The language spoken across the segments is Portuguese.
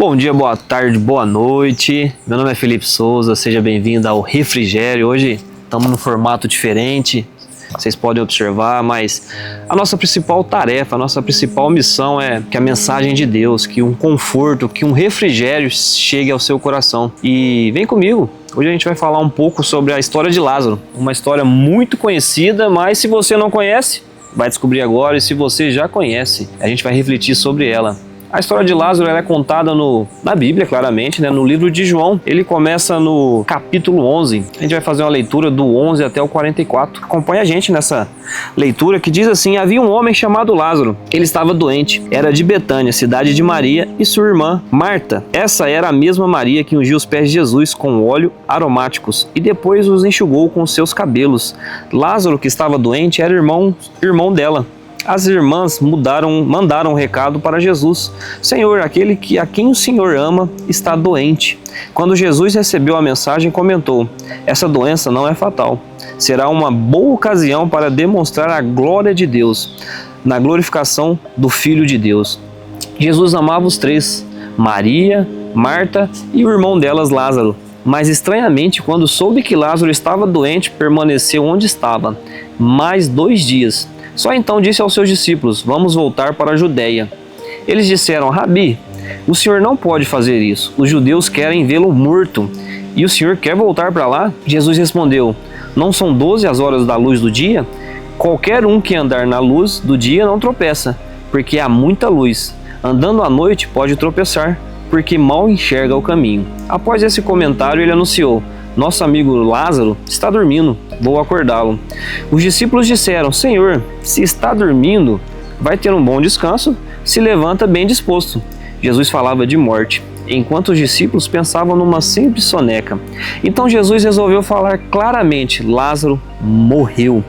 Bom dia, boa tarde, boa noite. Meu nome é Felipe Souza, seja bem-vindo ao Refrigério. Hoje estamos num formato diferente, vocês podem observar, mas a nossa principal tarefa, a nossa principal missão é que a mensagem de Deus, que um conforto, que um refrigério chegue ao seu coração. E vem comigo, hoje a gente vai falar um pouco sobre a história de Lázaro, uma história muito conhecida, mas se você não conhece, vai descobrir agora, e se você já conhece, a gente vai refletir sobre ela. A história de Lázaro ela é contada na Bíblia, claramente, no livro de João. Ele começa no capítulo 11. A gente vai fazer uma leitura do 11 até o 44. Acompanha a gente nessa leitura que diz assim: havia um homem chamado Lázaro. Ele estava doente. Era de Betânia, cidade de Maria e sua irmã Marta. Essa era a mesma Maria que ungiu os pés de Jesus com óleo aromáticos e depois os enxugou com seus cabelos. Lázaro, que estava doente, era irmão dela. As irmãs mandaram um recado para Jesus: Senhor, aquele a quem o Senhor ama está doente. Quando Jesus recebeu a mensagem, comentou: essa doença não é fatal. Será uma boa ocasião para demonstrar a glória de Deus, na glorificação do Filho de Deus. Jesus amava os três, Maria, Marta e o irmão delas, Lázaro. Mas estranhamente, quando soube que Lázaro estava doente, permaneceu onde estava mais 2 dias. Só então disse aos seus discípulos: vamos voltar para a Judeia. Eles disseram: Rabi, o senhor não pode fazer isso. Os judeus querem vê-lo morto. E o senhor quer voltar para lá? Jesus respondeu: não são 12 as horas da luz do dia? Qualquer um que andar na luz do dia não tropeça, porque há muita luz. Andando à noite pode tropeçar, porque mal enxerga o caminho. Após esse comentário, ele anunciou: nosso amigo Lázaro está dormindo, vou acordá-lo. Os discípulos disseram: Senhor, se está dormindo, vai ter um bom descanso, se levanta bem disposto. Jesus falava de morte, enquanto os discípulos pensavam numa simples soneca. Então Jesus resolveu falar claramente: Lázaro morreu.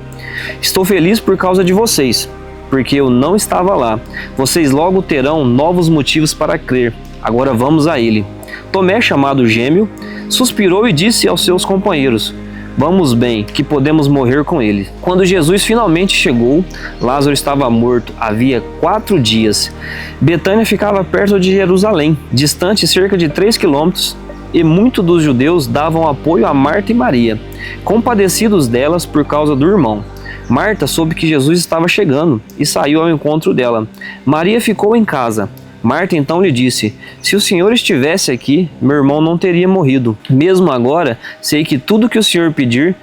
Estou feliz por causa de vocês, porque eu não estava lá. Vocês logo terão novos motivos para crer. Agora vamos a ele. Tomé, chamado Gêmeo, suspirou e disse aos seus companheiros: vamos bem, que podemos morrer com ele. Quando Jesus finalmente chegou, Lázaro estava morto havia 4 dias. Betânia ficava perto de Jerusalém, distante cerca de 3 quilômetros, e muitos dos judeus davam apoio a Marta e Maria, compadecidos delas por causa do irmão. Marta soube que Jesus estava chegando e saiu ao encontro dela. Maria ficou em casa. Marta então lhe disse: se o Senhor estivesse aqui, meu irmão não teria morrido. Mesmo agora, sei que tudo que o Senhor pedir,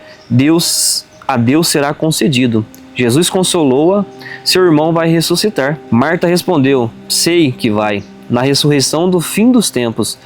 a Deus será concedido. Jesus consolou-a: seu irmão vai ressuscitar. Marta respondeu: sei que vai, na ressurreição do fim dos tempos.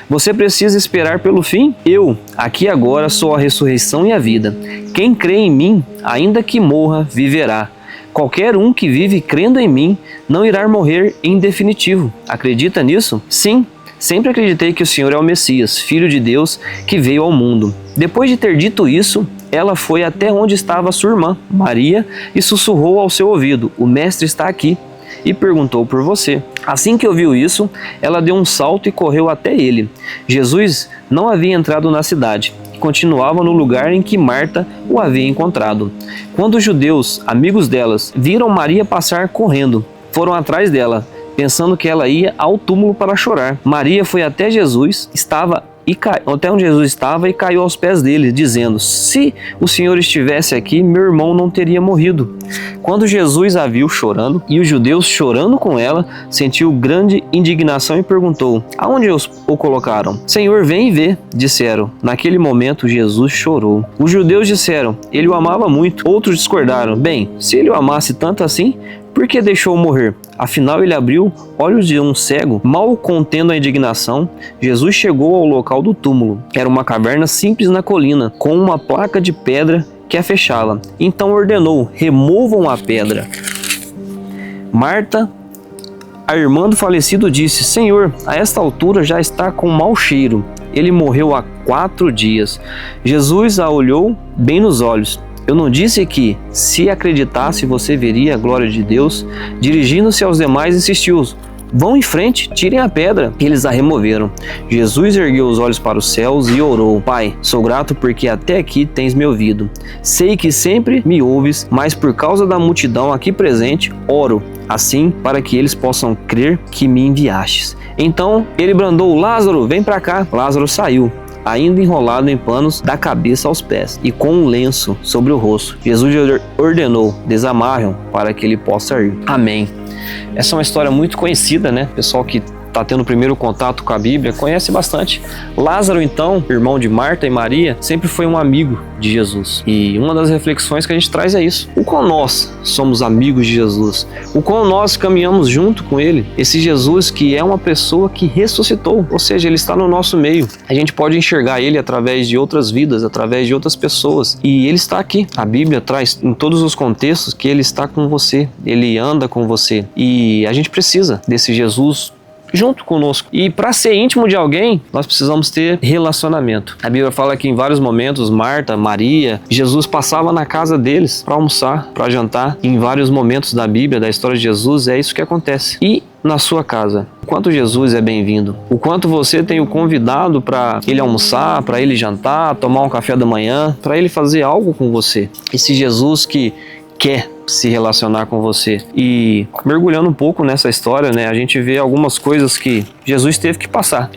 Você precisa esperar pelo fim? Eu, aqui agora, sou a ressurreição e a vida. Quem crê em mim, ainda que morra, viverá. Qualquer um que vive crendo em mim não irá morrer em definitivo. Acredita nisso? Sim, sempre acreditei que o Senhor é o Messias, Filho de Deus, que veio ao mundo. Depois de ter dito isso, ela foi até onde estava sua irmã, Maria, e sussurrou ao seu ouvido: o Mestre está aqui e perguntou por você. Assim que ouviu isso, ela deu um salto e correu até ele. Jesus não havia entrado na cidade. Continuava no lugar em que Marta o havia encontrado. Quando os judeus, amigos delas, viram Maria passar correndo, foram atrás dela, pensando que ela ia ao túmulo para chorar. Maria foi até onde Jesus estava e caiu aos pés dele, dizendo: se o Senhor estivesse aqui, meu irmão não teria morrido. Quando Jesus a viu chorando, e os judeus chorando com ela, sentiu grande indignação e perguntou: aonde o colocaram? Senhor, vem e vê, disseram. Naquele momento Jesus chorou. Os judeus disseram: ele o amava muito. Outros discordaram: bem, se ele o amasse tanto assim, por que deixou morrer? Afinal, ele abriu olhos de um cego. Mal contendo a indignação, Jesus chegou ao local do túmulo. Era uma caverna simples na colina, com uma placa de pedra que a fechava. Então ordenou: removam a pedra. Marta, a irmã do falecido, disse: Senhor, a esta altura já está com mau cheiro. Ele morreu há 4 dias. Jesus a olhou bem nos olhos. Eu não disse que, se acreditasse, você veria a glória de Deus? Dirigindo-se aos demais, insistiu: vão em frente, tirem a pedra. Eles a removeram. Jesus ergueu os olhos para os céus e orou: Pai, sou grato porque até aqui tens me ouvido. Sei que sempre me ouves, mas por causa da multidão aqui presente, oro assim para que eles possam crer que me enviastes. Então ele bradou: Lázaro, vem para cá. Lázaro saiu, ainda enrolado em panos da cabeça aos pés e com um lenço sobre o rosto. Jesus ordenou: desamarram para que ele possa ir. Amém. Essa é uma história muito conhecida, né? Pessoal que está tendo o primeiro contato com a Bíblia conhece bastante. Lázaro, então, irmão de Marta e Maria, sempre foi um amigo de Jesus. E uma das reflexões que a gente traz é isso: o quão nós somos amigos de Jesus, o quão nós caminhamos junto com Ele. Esse Jesus que é uma pessoa que ressuscitou, ou seja, Ele está no nosso meio. A gente pode enxergar Ele através de outras vidas, através de outras pessoas. E Ele está aqui. A Bíblia traz em todos os contextos que Ele está com você, Ele anda com você. E a gente precisa desse Jesus junto conosco. E para ser íntimo de alguém, nós precisamos ter relacionamento. A Bíblia fala que em vários momentos, Marta, Maria, Jesus passava na casa deles para almoçar, para jantar. Em vários momentos da Bíblia, da história de Jesus, é isso que acontece. E na sua casa, o quanto Jesus é bem-vindo, o quanto você tem o convidado para ele almoçar, para ele jantar, tomar um café da manhã, para ele fazer algo com você. Esse Jesus que quer se relacionar com você. E mergulhando um pouco nessa história, né, a gente vê algumas coisas que Jesus teve que passar.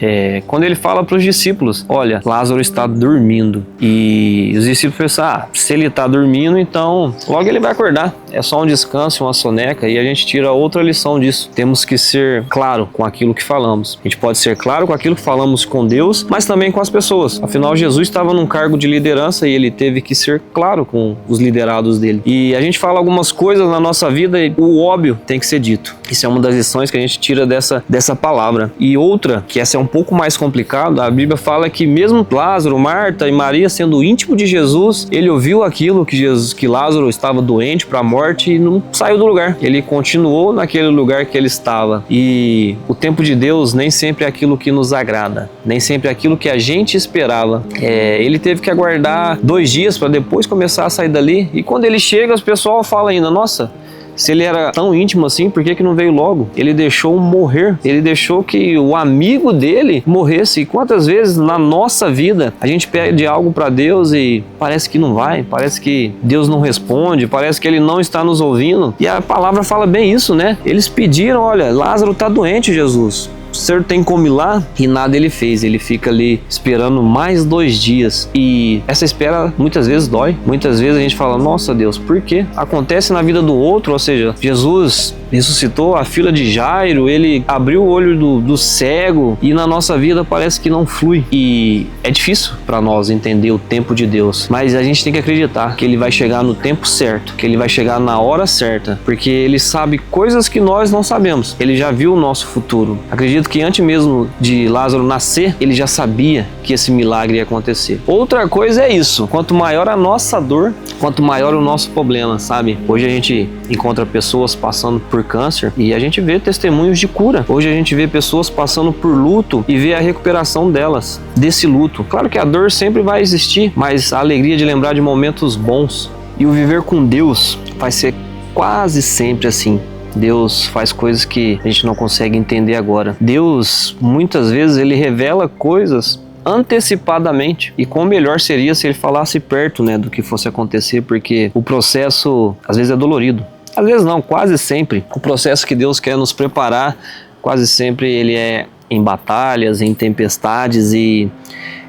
Quando ele fala para os discípulos: olha, Lázaro está dormindo. E os discípulos pensam: se ele está dormindo, então logo ele vai acordar. É só um descanso, uma soneca. E a gente tira outra lição disso. Temos que ser claro com aquilo que falamos. A gente pode ser claro com aquilo que falamos com Deus, mas também com as pessoas. Afinal, Jesus estava num cargo de liderança e ele teve que ser claro com os liderados dele. E a gente fala algumas coisas na nossa vida e o óbvio tem que ser dito. Isso é uma das lições que a gente tira dessa palavra. E outra, que essa é um pouco mais complicada, a Bíblia fala que mesmo Lázaro, Marta e Maria sendo íntimo de Jesus, ele ouviu aquilo que Lázaro estava doente para a morte e não saiu do lugar. Ele continuou naquele lugar que ele estava. E o tempo de Deus nem sempre é aquilo que nos agrada, nem sempre é aquilo que a gente esperava. Ele teve que aguardar 2 dias para depois começar a sair dali. E quando ele chega, o pessoal fala ainda: nossa, se ele era tão íntimo assim, por que não veio logo? Ele deixou morrer, ele deixou que o amigo dele morresse. E quantas vezes na nossa vida a gente pede algo para Deus e parece que não vai, parece que Deus não responde, parece que Ele não está nos ouvindo. E a palavra fala bem isso, né? Eles pediram: olha, Lázaro está doente, Jesus. O Senhor tem como ir lá? E nada ele fez. Ele fica ali esperando mais 2 dias. E essa espera muitas vezes dói. Muitas vezes a gente fala: nossa Deus, por quê? Acontece na vida do outro. Ou seja, Jesus ressuscitou a filha de Jairo, ele abriu o olho do cego, e na nossa vida parece que não flui. E é difícil para nós entender o tempo de Deus, mas a gente tem que acreditar que Ele vai chegar no tempo certo, que Ele vai chegar na hora certa, porque Ele sabe coisas que nós não sabemos. Ele já viu o nosso futuro. Acredito que antes mesmo de Lázaro nascer, Ele já sabia que esse milagre ia acontecer. Outra coisa é isso: quanto maior a nossa dor, quanto maior o nosso problema, sabe? Hoje a gente encontra pessoas passando por câncer e a gente vê testemunhos de cura. Hoje a gente vê pessoas passando por luto e vê a recuperação delas desse luto. Claro que a dor sempre vai existir, mas a alegria de lembrar de momentos bons. E o viver com Deus vai ser quase sempre assim. Deus faz coisas que a gente não consegue entender agora. Deus, muitas vezes, Ele revela coisas antecipadamente, e quão melhor seria se Ele falasse perto, né, do que fosse acontecer, porque o processo às vezes é dolorido. Às vezes não, quase sempre. O processo que Deus quer nos preparar, quase sempre ele é em batalhas, em tempestades, e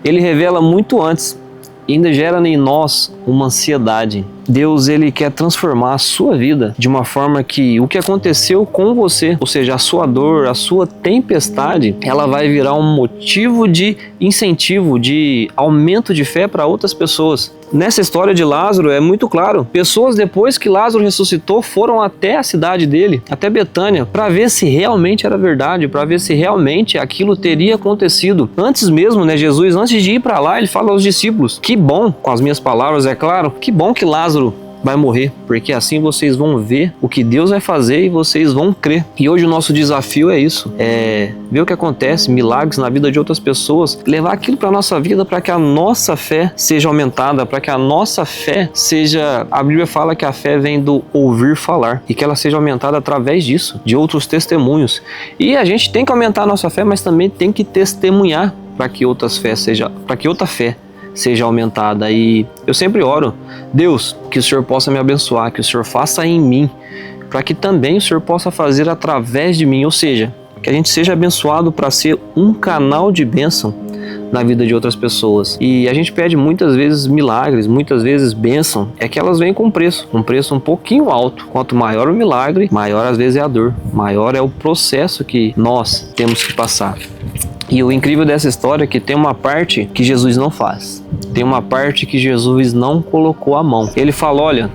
Ele revela muito antes. E ainda gera em nós uma ansiedade. Deus, Ele quer transformar a sua vida de uma forma que o que aconteceu com você, ou seja, a sua dor, a sua tempestade, ela vai virar um motivo de incentivo, de aumento de fé para outras pessoas. Nessa história de Lázaro é muito claro. Pessoas, depois que Lázaro ressuscitou, foram até a cidade dele, até Betânia, para ver se realmente era verdade, para ver se realmente aquilo teria acontecido. Antes mesmo, né, Jesus, antes de ir para lá, Ele fala aos discípulos: que bom, com as minhas palavras, é claro, que bom que Lázaro vai morrer, porque assim vocês vão ver o que Deus vai fazer e vocês vão crer. E hoje o nosso desafio é isso, é ver o que acontece, milagres na vida de outras pessoas, levar aquilo para a nossa vida, para que a nossa fé seja aumentada, para que a nossa fé seja, a Bíblia fala que a fé vem do ouvir falar, e que ela seja aumentada através disso, de outros testemunhos. E a gente tem que aumentar a nossa fé, mas também tem que testemunhar para que outra fé seja aumentada. E eu sempre oro, Deus, que o Senhor possa me abençoar, que o Senhor faça em mim, para que também o Senhor possa fazer através de mim, ou seja, que a gente seja abençoado para ser um canal de bênção na vida de outras pessoas. E a gente pede muitas vezes milagres, muitas vezes bênção, é que elas vêm com um preço um pouquinho alto. Quanto maior o milagre, maior às vezes é a dor, maior é o processo que nós temos que passar. E o incrível dessa história é que tem uma parte que Jesus não faz. Tem uma parte que Jesus não colocou a mão. Ele fala, olha,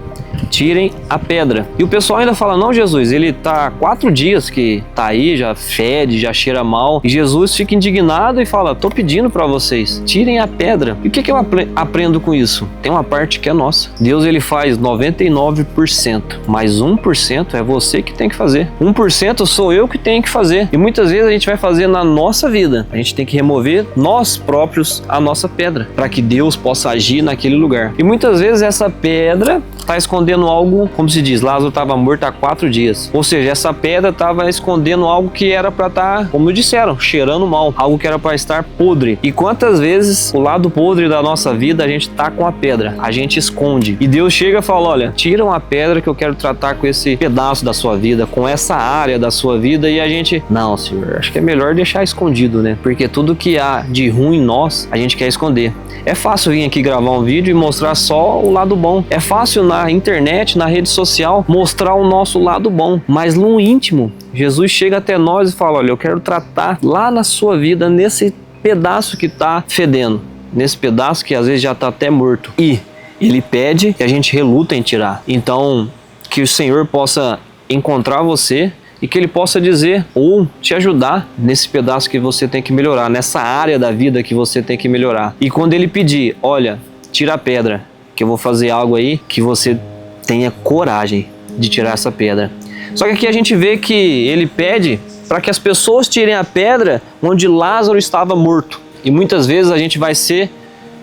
tirem a pedra. E o pessoal ainda fala, não, Jesus, ele tá 4 dias que tá aí, já fede, já cheira mal. E Jesus fica indignado e fala, tô pedindo para vocês, tirem a pedra. E o que eu aprendo com isso? Tem uma parte que é nossa. Deus, ele faz 99%, mas 1% é você que tem que fazer. 1% sou eu que tenho que fazer. E muitas vezes a gente vai fazer na nossa vida. A gente tem que remover nós próprios a nossa pedra, para que Deus possa agir naquele lugar. E muitas vezes essa pedra está escondendo algo, como se diz, Lázaro estava morto há 4 dias. Ou seja, essa pedra estava escondendo algo que era para estar, como disseram, cheirando mal, algo que era para estar podre. E quantas vezes o lado podre da nossa vida a gente tá com a pedra, a gente esconde. E Deus chega e fala, olha, tiram a pedra que eu quero tratar com esse pedaço da sua vida, com essa área da sua vida. E a gente, não, Senhor, acho que é melhor deixar escondido, né? Porque tudo que há de ruim em nós, a gente quer esconder. É fácil vir aqui gravar um vídeo e mostrar só o lado bom. É fácil na internet, na rede social, mostrar o nosso lado bom. Mas no íntimo, Jesus chega até nós e fala, olha, eu quero tratar lá na sua vida, nesse pedaço que está fedendo, nesse pedaço que às vezes já está até morto. E Ele pede que a gente reluta em tirar. Então, que o Senhor possa encontrar você e que Ele possa dizer ou te ajudar nesse pedaço que você tem que melhorar, nessa área da vida que você tem que melhorar. E quando Ele pedir, olha, tira a pedra, que eu vou fazer algo aí, que você tenha coragem de tirar essa pedra. Só que aqui a gente vê que Ele pede para que as pessoas tirem a pedra onde Lázaro estava morto. E muitas vezes a gente vai ser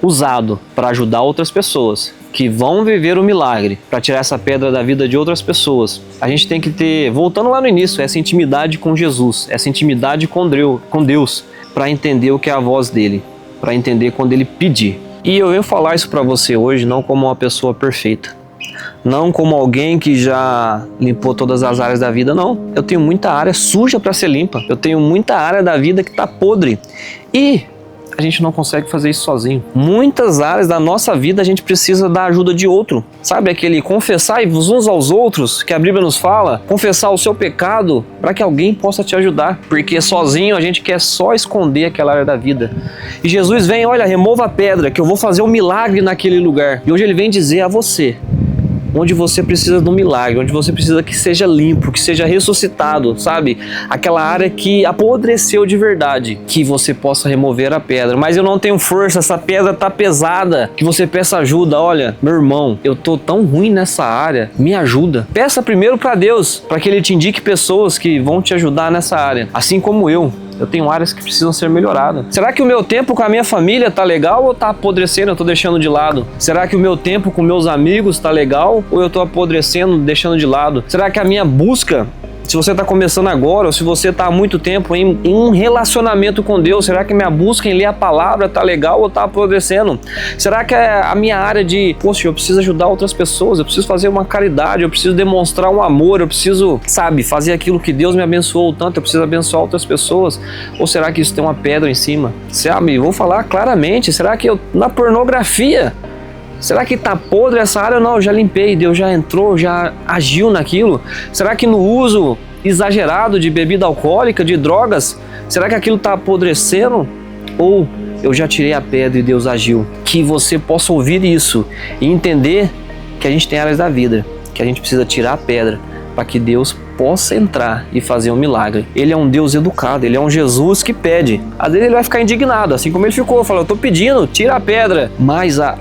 usado para ajudar outras pessoas que vão viver o milagre, para tirar essa pedra da vida de outras pessoas. A gente tem que ter, voltando lá no início, essa intimidade com Jesus, essa intimidade com Deus, para entender o que é a voz dele, para entender quando ele pedir. E eu venho falar isso para você hoje não como uma pessoa perfeita, não como alguém que já limpou todas as áreas da vida, não. Eu tenho muita área suja para ser limpa, eu tenho muita área da vida que está podre. E a gente não consegue fazer isso sozinho. Muitas áreas da nossa vida a gente precisa da ajuda de outro. Sabe aquele confessar uns aos outros que a Bíblia nos fala? Confessar o seu pecado para que alguém possa te ajudar. Porque sozinho a gente quer só esconder aquela área da vida. E Jesus vem, olha, remova a pedra que eu vou fazer um milagre naquele lugar. E hoje Ele vem dizer a você onde você precisa de um milagre, onde você precisa que seja limpo, que seja ressuscitado, sabe? Aquela área que apodreceu de verdade, que você possa remover a pedra. Mas eu não tenho força, essa pedra tá pesada, que você peça ajuda. Olha, meu irmão, eu tô tão ruim nessa área, me ajuda. Peça primeiro para Deus, para que Ele te indique pessoas que vão te ajudar nessa área, assim como eu tenho áreas que precisam ser melhoradas. Será que o meu tempo com a minha família tá legal ou tá apodrecendo, eu tô deixando de lado? Será que o meu tempo com meus amigos tá legal ou eu tô apodrecendo, deixando de lado? Será que a minha busca, se você está começando agora ou se você está há muito tempo em um relacionamento com Deus, será que minha busca em ler a palavra está legal ou está apodrecendo? Será que a minha área de, poxa, eu preciso ajudar outras pessoas, eu preciso fazer uma caridade, eu preciso demonstrar um amor, eu preciso, sabe, fazer aquilo que Deus me abençoou tanto, eu preciso abençoar outras pessoas? Ou será que isso tem uma pedra em cima? Sabe, vou falar claramente, será que eu, na pornografia, será que tá podre essa área? Não, eu já limpei, Deus já entrou, já agiu naquilo. Será que no uso exagerado de bebida alcoólica, de drogas, será que aquilo tá apodrecendo? Ou eu já tirei a pedra e Deus agiu? Que você possa ouvir isso e entender que a gente tem áreas da vida, que a gente precisa tirar a pedra para que Deus possa entrar e fazer um milagre. Ele é um Deus educado, ele é um Jesus que pede. Às vezes ele vai ficar indignado, assim como ele ficou, falou, eu tô pedindo, tira a pedra. Mas a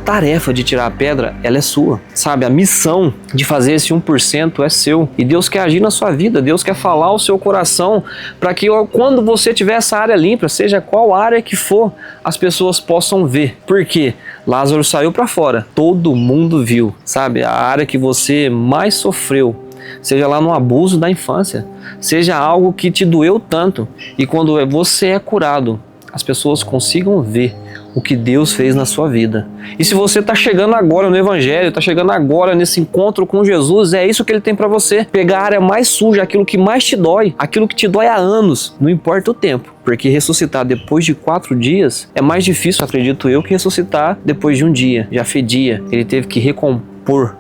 tarefa de tirar a pedra, ela é sua. Sabe, a missão de fazer esse 1% é seu. E Deus quer agir na sua vida, Deus quer falar ao seu coração, para que quando você tiver essa área limpa, seja qual área que for, as pessoas possam ver. Por quê? Lázaro saiu para fora, todo mundo viu, sabe? A área que você mais sofreu, seja lá no abuso da infância, seja algo que te doeu tanto, e quando você é curado, as pessoas consigam ver o que Deus fez na sua vida. E se você está chegando agora no Evangelho, está chegando agora nesse encontro com Jesus, é isso que Ele tem para você. Pegar a área mais suja, aquilo que mais te dói, aquilo que te dói há anos, não importa o tempo. Porque ressuscitar depois de 4 dias é mais difícil, acredito eu, que ressuscitar depois de um dia. Já fedia, Ele teve que recompor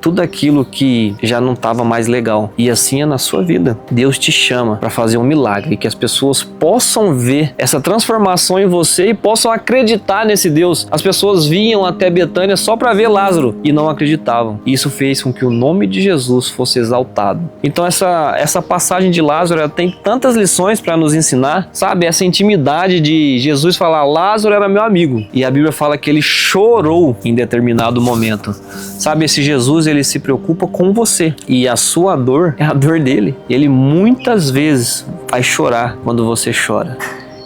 tudo aquilo que já não estava mais legal. E assim é na sua vida. Deus te chama para fazer um milagre, que as pessoas possam ver essa transformação em você e possam acreditar nesse Deus. As pessoas vinham até Betânia só para ver Lázaro e não acreditavam. Isso fez com que o nome de Jesus fosse exaltado. Então essa passagem de Lázaro, ela tem tantas lições para nos ensinar, sabe? Essa intimidade de Jesus falar, Lázaro era meu amigo. E a Bíblia fala que ele chorou em determinado momento. Sabe, esse Jesus, ele se preocupa com você e a sua dor é a dor dele. Ele muitas vezes vai chorar quando você chora.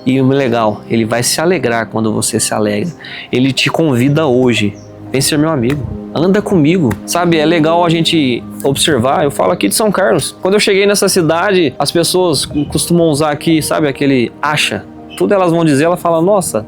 E o legal, ele vai se alegrar quando você se alegra. Ele te convida hoje, vem ser meu amigo, anda comigo. Sabe, é legal a gente observar, eu falo aqui de São Carlos. Quando eu cheguei nessa cidade, as pessoas costumam usar aqui, sabe, aquele acha. Tudo elas vão dizer, ela fala, nossa,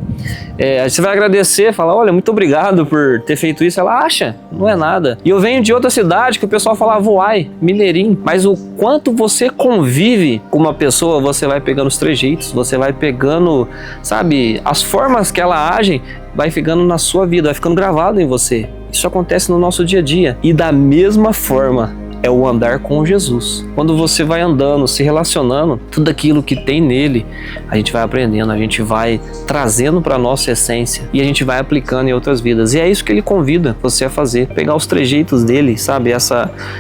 você vai agradecer, fala, olha, muito obrigado por ter feito isso. Ela acha, não é nada. E eu venho de outra cidade que o pessoal fala, voai, mineirinho. Mas o quanto você convive com uma pessoa, você vai pegando os trejeitos, você vai pegando, sabe, as formas que ela age, vai ficando na sua vida, vai ficando gravado em você. Isso acontece no nosso dia a dia. E da mesma forma, é o andar com Jesus. Quando você vai andando, se relacionando, tudo aquilo que tem nele, a gente vai aprendendo, a gente vai trazendo para a nossa essência e a gente vai aplicando em outras vidas. E é isso que ele convida você a fazer, pegar os trejeitos dele, sabe?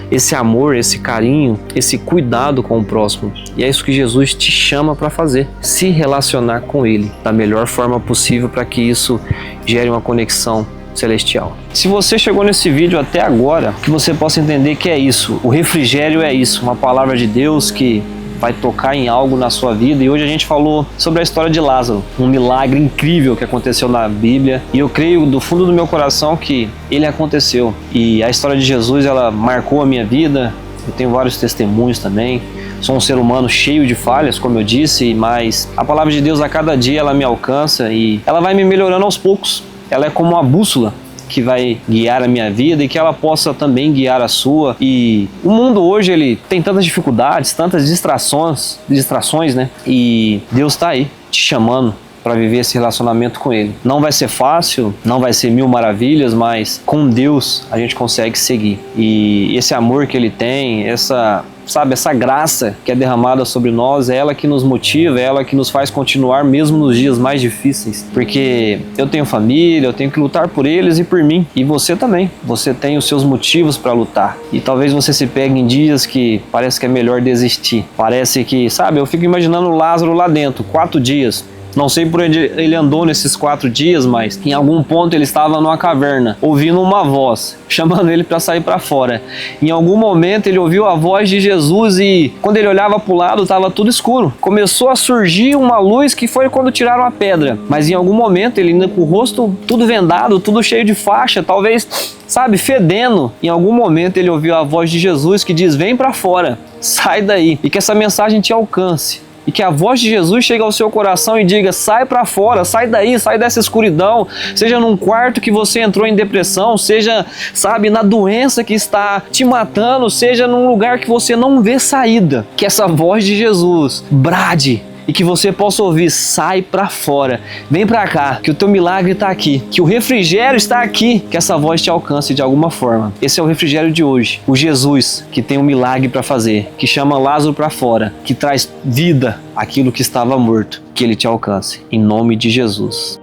Esse amor, esse carinho, esse cuidado com o próximo. E é isso que Jesus te chama para fazer, se relacionar com ele da melhor forma possível para que isso gere uma conexão celestial. Se você chegou nesse vídeo até agora, que você possa entender que é isso, o refrigério é isso, uma palavra de Deus que vai tocar em algo na sua vida. E hoje a gente falou sobre a história de Lázaro, um milagre incrível que aconteceu na Bíblia, e eu creio do fundo do meu coração que ele aconteceu. E a história de Jesus, ela marcou a minha vida. Eu tenho vários testemunhos também. Sou um ser humano cheio de falhas, como eu disse, mas a palavra de Deus a cada dia ela me alcança e ela vai me melhorando aos poucos. Ela é como uma bússola que vai guiar a minha vida e que ela possa também guiar a sua. E o mundo hoje, ele tem tantas dificuldades, tantas distrações, né? E Deus está aí te chamando para viver esse relacionamento com Ele. Não vai ser fácil, não vai ser mil maravilhas, mas com Deus a gente consegue seguir. E esse amor que Ele tem, essa graça que é derramada sobre nós, é ela que nos motiva, é ela que nos faz continuar mesmo nos dias mais difíceis. Porque eu tenho família, eu tenho que lutar por eles e por mim. E você também. Você tem os seus motivos para lutar. E talvez você se pegue em dias que parece que é melhor desistir. Parece que, eu fico imaginando o Lázaro lá dentro, 4 dias. Não sei por onde ele andou nesses 4 dias, mas em algum ponto ele estava numa caverna, ouvindo uma voz, chamando ele para sair para fora. Em algum momento ele ouviu a voz de Jesus e quando ele olhava para o lado estava tudo escuro. Começou a surgir uma luz que foi quando tiraram a pedra. Mas em algum momento ele ainda com o rosto tudo vendado, tudo cheio de faixa, talvez, fedendo. Em algum momento ele ouviu a voz de Jesus que diz, vem para fora, sai daí. E que essa mensagem te alcance. E que a voz de Jesus chegue ao seu coração e diga, sai para fora, sai daí, sai dessa escuridão, seja num quarto que você entrou em depressão, seja, na doença que está te matando, seja num lugar que você não vê saída. Que essa voz de Jesus brade e que você possa ouvir, sai para fora, vem para cá, que o teu milagre está aqui, que o refrigério está aqui, que essa voz te alcance de alguma forma. Esse é o refrigério de hoje, o Jesus que tem um milagre para fazer, que chama Lázaro para fora, que traz vida àquilo que estava morto, que ele te alcance, em nome de Jesus.